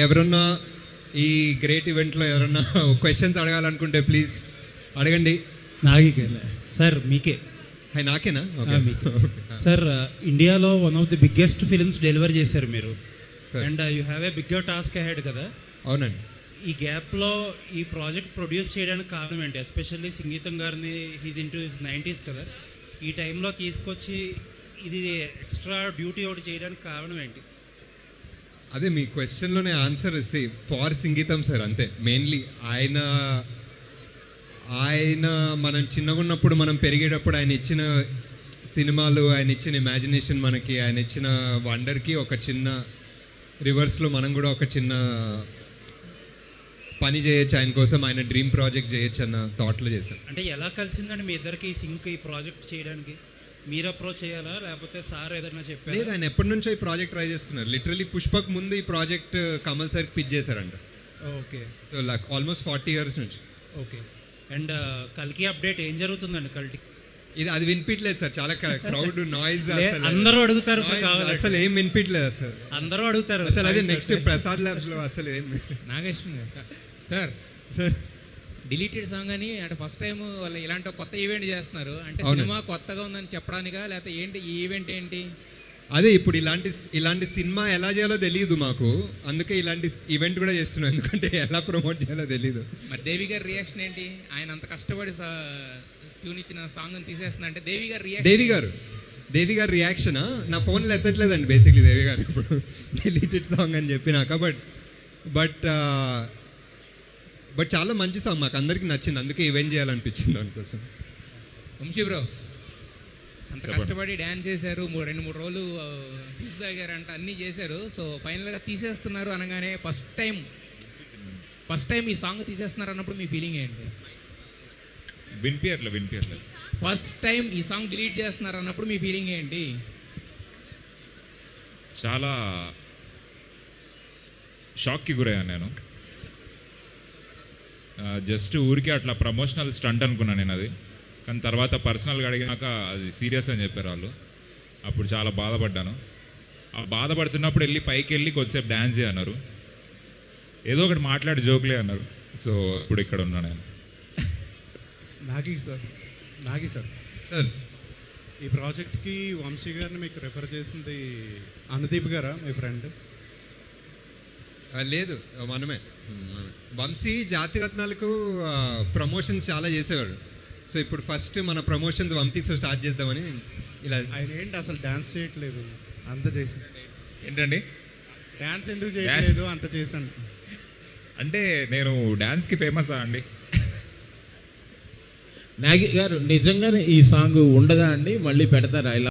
ఎవరన్నా ఈ గ్రేట్ ఈవెంట్లో ఎవరన్నా క్వశ్చన్స్ అడగాలనుకుంటే ప్లీజ్ అడగండి. నాకే సార్, మీకే. నాకేనా? సార్, ఇండియాలో one of the biggest films deliver చేశారు మీరు, and you have a bigger task ahead కదా. అవునండి. ఈ గ్యాప్లో ఈ ప్రాజెక్ట్ ప్రొడ్యూస్ చేయడానికి కారణం ఏంటి? ఎస్పెషల్లీ సంగీతం గారిని, హీజ్ ఇంటూ హిస్ 90s కదా, ఈ టైంలో తీసుకొచ్చి ఇది ఎక్స్ట్రా డ్యూటీ ఒకటి చేయడానికి కారణం ఏంటి? అదే మీ క్వశ్చన్లోనే ఆన్సర్ ఫార్ సంగీతం సార్, అంతే. మెయిన్లీ ఆయన మనం చిన్నగా ఉన్నప్పుడు, మనం పెరిగేటప్పుడు ఆయన ఇచ్చిన సినిమాలు, ఆయన ఇచ్చిన ఇమాజినేషన్, మనకి ఆయన ఇచ్చిన వండర్కి ఒక చిన్న రివర్స్లో మనం కూడా ఒక చిన్న పని చేయొచ్చు ఆయన కోసం, ఆయన డ్రీమ్ ప్రాజెక్ట్ చేయొచ్చు అన్న థాట్లో చేశాను. అంటే ఎలా కలిసిందండి మీ ఇద్దరికి ఈ ప్రాజెక్ట్ చేయడానికి? మీరు అప్రోచ్ చేయాలా, లేకపోతే సార్ ఏదైనా చెప్పారు? లేదు, ఆయన ఎప్పటి నుంచో ఈ ప్రాజెక్ట్ ట్రై చేస్తున్నారు. లిటరలీ పుష్పక్ ముందు ఈ ప్రాజెక్ట్ కమల్ సార్కి పిచ్ చేశారంట. Okay. So like almost 40 years నుంచి. ఓకే. అండ్ కల్కి అప్డేట్ ఏం జరుగుతుందండి? అది వినిపించలేదు సార్, చాలా క్రౌడ్ నాయిస్. అందరూ అడుగుతారు, అసలు ఏం వినిపించలేదు అసలు. అందరూ అడుగుతారు అసలు. అదే నెక్స్ట్ ప్రసాద్ ల్యాబ్స్లో అసలు ఏం. నాగేశ్వర సార్, డిలీటెడ్ సాంగ్ అని అంటే ఫస్ట్ టైం వాళ్ళు ఇలాంటి కొత్త ఈవెంట్ చేస్తున్నారు అంటే సినిమా కొత్తగా ఉందని చెప్పడానికా, లేకపోతే ఏంటి ఈ ఈవెంట్ ఏంటి? అదే ఇప్పుడు ఇలాంటి సినిమా ఎలా చేయాలో తెలియదు మాకు, అందుకే ఇలాంటి ఈవెంట్ కూడా చేస్తున్నాం, ఎందుకంటే ఎలా ప్రమోట్ చేయాలో తెలియదు. మరి దేవి గారి రియాక్షన్ ఏంటి? ఆయన అంత కష్టపడి ట్యూన్ ఇచ్చిన సాంగ్ తీసేస్తున్నా అంటే దేవి గారి రియాక్షనా? నా ఫోన్లో ఎత్తట్లేదండి బేసిక్లీ దేవి గారు ఇప్పుడు డిలీటెడ్ సాంగ్ అని చెప్పినాక. బట్ చాలా మంచి సాంగ్, మాకు అందరికి నచ్చింది, అందుకే ఈవెంట్ చేయాలనిపించింది దానికోసం. వంశీ బ్రో, అంత కష్టపడి డ్యాన్స్ చేశారు, 2-3 రోజులు ఫీజు తాగారంట, అన్నీ చేశారు. సో ఫైనల్గా తీసేస్తున్నారు అనగానే ఫస్ట్ టైం ఈ సాంగ్ తీసేస్తున్నారు అన్నప్పుడు మీ ఫీలింగ్ ఏంటి? వినిపించట్లేదు. ఫస్ట్ టైం ఈ సాంగ్ డిలీట్ చేస్తున్నారు అన్నప్పుడు మీ ఫీలింగ్ ఏంటి? చాలా షాక్కి గురయ్యాను నేను. జస్ట్ ఊరికే అట్లా ప్రమోషనల్ స్టంట్ అనుకున్నాను నేను అది, కానీ తర్వాత పర్సనల్గా అడిగినాక అది సీరియస్ అని చెప్పారు వాళ్ళు. అప్పుడు చాలా బాధపడ్డాను. ఆ బాధపడుతున్నప్పుడు పైకి వెళ్ళి కొద్దిసేపు డ్యాన్స్ చేయన్నారు, ఏదో ఒకటి మాట్లాడి జోక్లే అన్నారు. సో ఇప్పుడు ఇక్కడ ఉన్నా నేను. నాగి సార్ ఈ ప్రాజెక్ట్కి వంశీ గారిని మీకు రెఫర్ చేసింది అనుదీప్ గారా, మీ ఫ్రెండ్? లేదు, మనమే. వంశీ జాతిరత్నాలకు ప్రమోషన్స్ చాలా చేసేవాడు. సో ఇప్పుడు ఫస్ట్ మన ప్రమోషన్స్ వంశీతో స్టార్ట్ చేద్దామని ఇలా. ఆయన ఏంటి అసలు డ్యాన్స్ చేయట్లేదు, అంత చేశాను. ఏంటండి డ్యాన్స్ ఎందుకు చేయట్లేదు? అంత చేశాను అంటే నేను డ్యాన్స్కి ఫేమసా అండి? నాగి గారు, నిజంగానే ఈ సాంగ్ ఉండదా అండి? మళ్ళీ పెడతారా ఇలా?